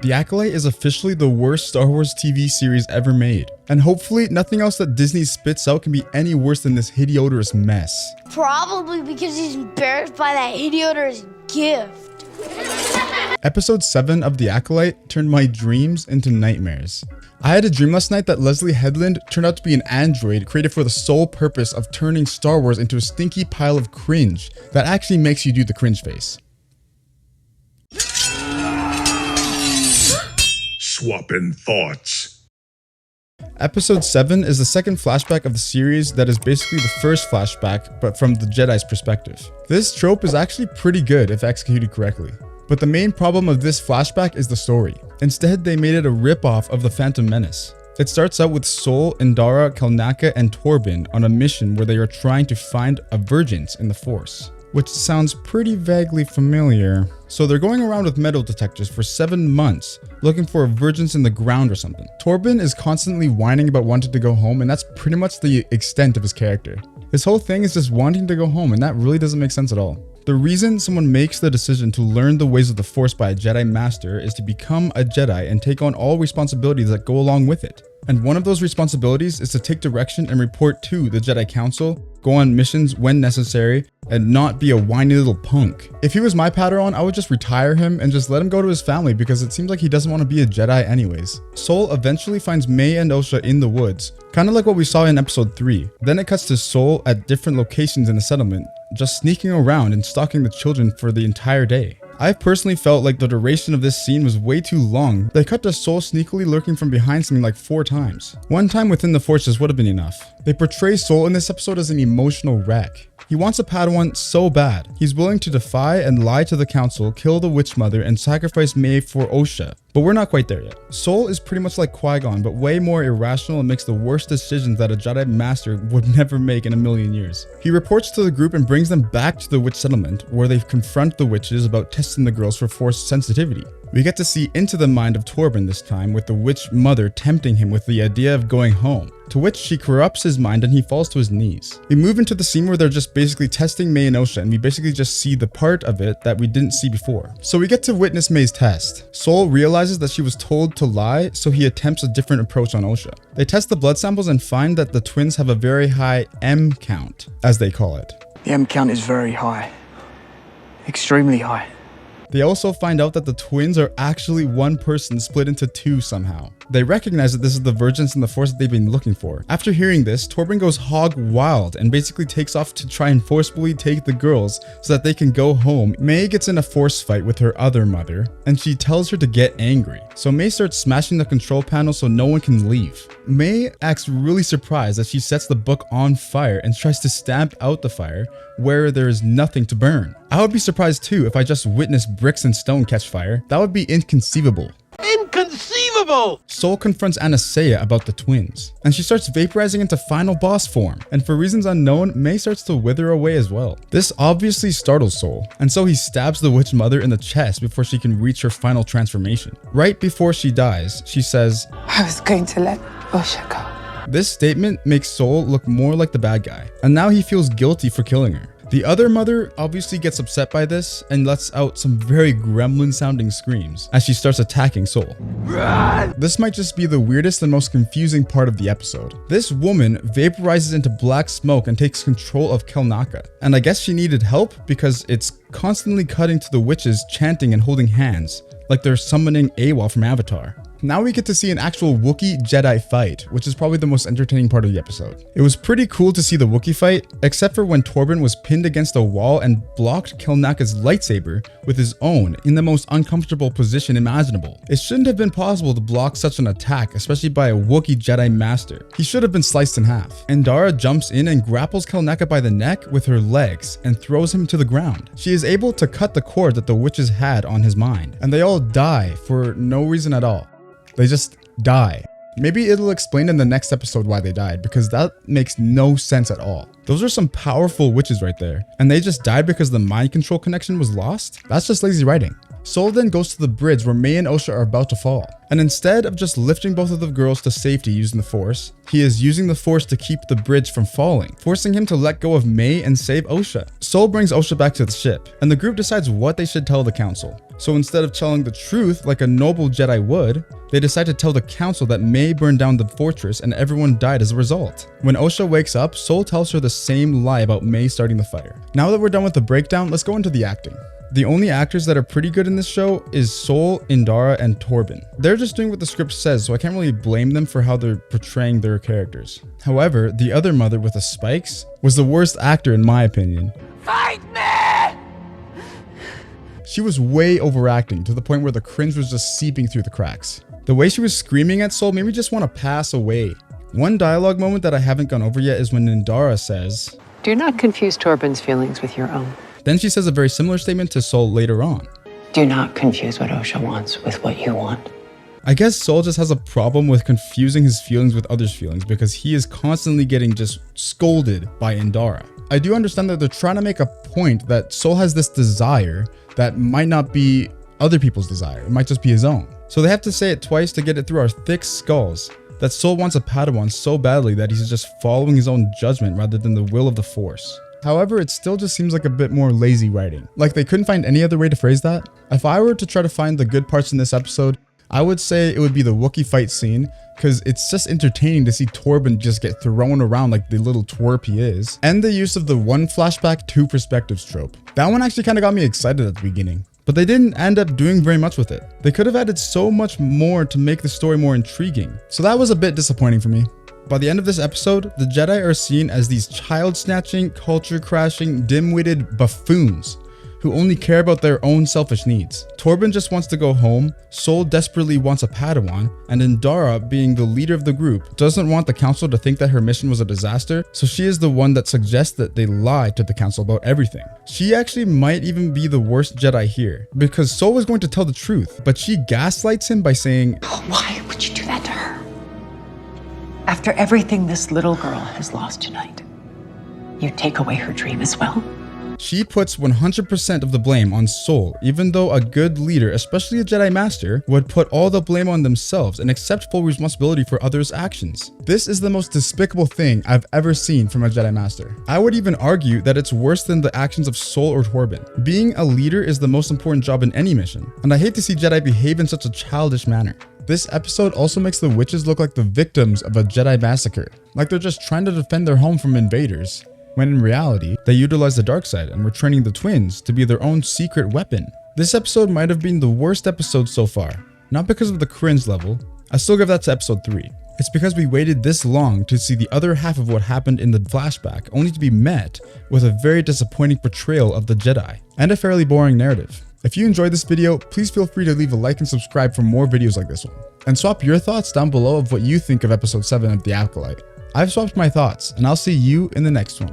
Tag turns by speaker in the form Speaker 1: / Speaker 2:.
Speaker 1: The Acolyte is officially the worst Star Wars TV series ever made, and hopefully nothing else that Disney spits out can be any worse than this hideodoruous mess.
Speaker 2: Probably because he's embarrassed by that hideodoruous gift.
Speaker 1: Episode 7 of The Acolyte turned my dreams into nightmares. I had a dream last night that Leslie Headland turned out to be an android created for the sole purpose of turning Star Wars into a stinky pile of cringe that actually makes you do the cringe face.
Speaker 3: Swappin thoughts.
Speaker 1: Episode 7 is the second flashback of the series that is basically the first flashback, but from the Jedi's perspective. This trope is actually pretty good if executed correctly. But the main problem of this flashback is the story. Instead, they made it a ripoff of The Phantom Menace. It starts out with Sol, Indara, Kelnaka, and Torben on a mission where they are trying to find a virgins in the Force, which sounds pretty vaguely familiar. So they're going around with metal detectors for 7 months, looking for virgins in the ground or something. Torben is constantly whining about wanting to go home, and that's pretty much the extent of his character. His whole thing is just wanting to go home, and that really doesn't make sense at all. The reason someone makes the decision to learn the ways of the Force by a Jedi Master is to become a Jedi and take on all responsibilities that go along with it. And one of those responsibilities is to take direction and report to the Jedi Council, go on missions when necessary, and not be a whiny little punk. If he was my Padawan, I would just retire him and just let him go to his family because it seems like he doesn't want to be a Jedi anyways. Sol eventually finds May and Osha in the woods, kind of like what we saw in episode 3. Then it cuts to Sol at different locations in the settlement, just sneaking around and stalking the children for the entire day. I personally felt like the duration of this scene was way too long. They cut to Sol sneakily lurking from behind something like 4 times. One time within the Force just would have been enough. They portray Sol in this episode as an emotional wreck. He wants a Padawan so bad. He's willing to defy and lie to the council, kill the witch mother, and sacrifice May for Osha. But we're not quite there yet. Sol is pretty much like Qui-Gon, but way more irrational and makes the worst decisions that a Jedi Master would never make in a million years. He reports to the group and brings them back to the witch settlement, where they confront the witches about testing the girls for Force sensitivity. We get to see into the mind of Torben this time, with the witch mother tempting him with the idea of going home, to which she corrupts his mind and he falls to his knees. We move into the scene where they're just basically testing May and Osha, and we basically just see the part of it that we didn't see before. So we get to witness May's test. Sol realizes that she was told to lie, so he attempts a different approach on Osha. They test the blood samples and find that the twins have a very high M count, as they call it.
Speaker 4: The M count is very high. Extremely high.
Speaker 1: They also find out that the twins are actually one person split into 2 somehow. They recognize that this is the virgins in the Force that they've been looking for. After hearing this, Torben goes hog wild and basically takes off to try and forcefully take the girls so that they can go home. May gets in a Force fight with her other mother, and she tells her to get angry. So May starts smashing the control panel so no one can leave. May acts really surprised as she sets the book on fire and tries to stamp out the fire where there is nothing to burn. I would be surprised too if I just witnessed bricks and stone catch fire. That would be inconceivable.
Speaker 5: Inconceivable!
Speaker 1: Sol confronts Anastasia about the twins, and she starts vaporizing into final boss form, and for reasons unknown, May starts to wither away as well. This obviously startles Sol, and so he stabs the witch mother in the chest before she can reach her final transformation. Right before she dies, she says,
Speaker 6: I was going to let Osha go.
Speaker 1: This statement makes Sol look more like the bad guy, and now he feels guilty for killing her. The other mother obviously gets upset by this and lets out some very gremlin sounding screams as she starts attacking Sol. This might just be the weirdest and most confusing part of the episode. This woman vaporizes into black smoke and takes control of Kelnaka, and I guess she needed help because it's constantly cutting to the witches chanting and holding hands like they're summoning Awa from Avatar. Now we get to see an actual Wookiee Jedi fight, which is probably the most entertaining part of the episode. It was pretty cool to see the Wookiee fight, except for when Torben was pinned against a wall and blocked Kelnaka's lightsaber with his own in the most uncomfortable position imaginable. It shouldn't have been possible to block such an attack, especially by a Wookiee Jedi Master. He should have been sliced in half. Indara jumps in and grapples Kelnaka by the neck with her legs and throws him to the ground. She is able to cut the cord that the witches had on his mind, and they all die for no reason at all. They just die. Maybe it'll explain in the next episode why they died, because that makes no sense at all. Those are some powerful witches right there, and they just died because the mind control connection was lost? That's just lazy writing. Sol then goes to the bridge where Mei and Osha are about to fall. And instead of just lifting both of the girls to safety using the Force, he is using the Force to keep the bridge from falling, forcing him to let go of Mei and save Osha. Sol brings Osha back to the ship, and the group decides what they should tell the council. So instead of telling the truth like a noble Jedi would, they decide to tell the council that Mei burned down the fortress and everyone died as a result. When Osha wakes up, Sol tells her the same lie about Mei starting the fire. Now that we're done with the breakdown, let's go into the acting. The only actors that are pretty good in this show is Sol, Indara, and Torben. They're just doing what the script says, so I can't really blame them for how they're portraying their characters. However, the other mother with the spikes was the worst actor in my opinion.
Speaker 6: Fight me!
Speaker 1: She was way overacting to the point where the cringe was just seeping through the cracks. The way she was screaming at Sol made me just want to pass away. One dialogue moment that I haven't gone over yet is when Indara says,
Speaker 7: "Do not confuse Torben's feelings with your own.
Speaker 1: Then she says a very similar statement to Sol later on.
Speaker 7: Do not confuse what Osha wants with what you want."
Speaker 1: I guess Sol just has a problem with confusing his feelings with others' feelings because he is constantly getting just scolded by Indara. I do understand that they're trying to make a point that Sol has this desire that might not be other people's desire. It might just be his own. So they have to say it twice to get it through our thick skulls that Sol wants a Padawan so badly that he's just following his own judgment rather than the will of the Force. However, it still just seems like a bit more lazy writing. Like they couldn't find any other way to phrase that. If I were to try to find the good parts in this episode, I would say it would be the Wookiee fight scene, because it's just entertaining to see Torben just get thrown around like the little twerp he is, and the use of the one flashback, two perspectives trope. That one actually kind of got me excited at the beginning, but they didn't end up doing very much with it. They could have added so much more to make the story more intriguing, so that was a bit disappointing for me. By the end of this episode, the Jedi are seen as these child-snatching, culture-crashing, dim-witted buffoons who only care about their own selfish needs. Torben just wants to go home, Sol desperately wants a Padawan, and Indara, being the leader of the group, doesn't want the council to think that her mission was a disaster, so she is the one that suggests that they lie to the council about everything. She actually might even be the worst Jedi here, because Sol was going to tell the truth, but she gaslights him by saying,
Speaker 7: Why would you do that to her? After everything this little girl has lost tonight, you take away her dream as well?
Speaker 1: She puts 100% of the blame on Sol, even though a good leader, especially a Jedi Master, would put all the blame on themselves and accept full responsibility for others' actions. This is the most despicable thing I've ever seen from a Jedi Master. I would even argue that it's worse than the actions of Sol or Torben. Being a leader is the most important job in any mission, and I hate to see Jedi behave in such a childish manner. This episode also makes the witches look like the victims of a Jedi massacre, like they're just trying to defend their home from invaders, when in reality, they utilized the dark side and were training the twins to be their own secret weapon. This episode might have been the worst episode so far, not because of the cringe level. I still give that to episode 3. It's because we waited this long to see the other half of what happened in the flashback, only to be met with a very disappointing portrayal of the Jedi, and a fairly boring narrative. If you enjoyed this video, please feel free to leave a like and subscribe for more videos like this one. And swap your thoughts down below of what you think of episode 7 of The Acolyte. I've swapped my thoughts, and I'll see you in the next one.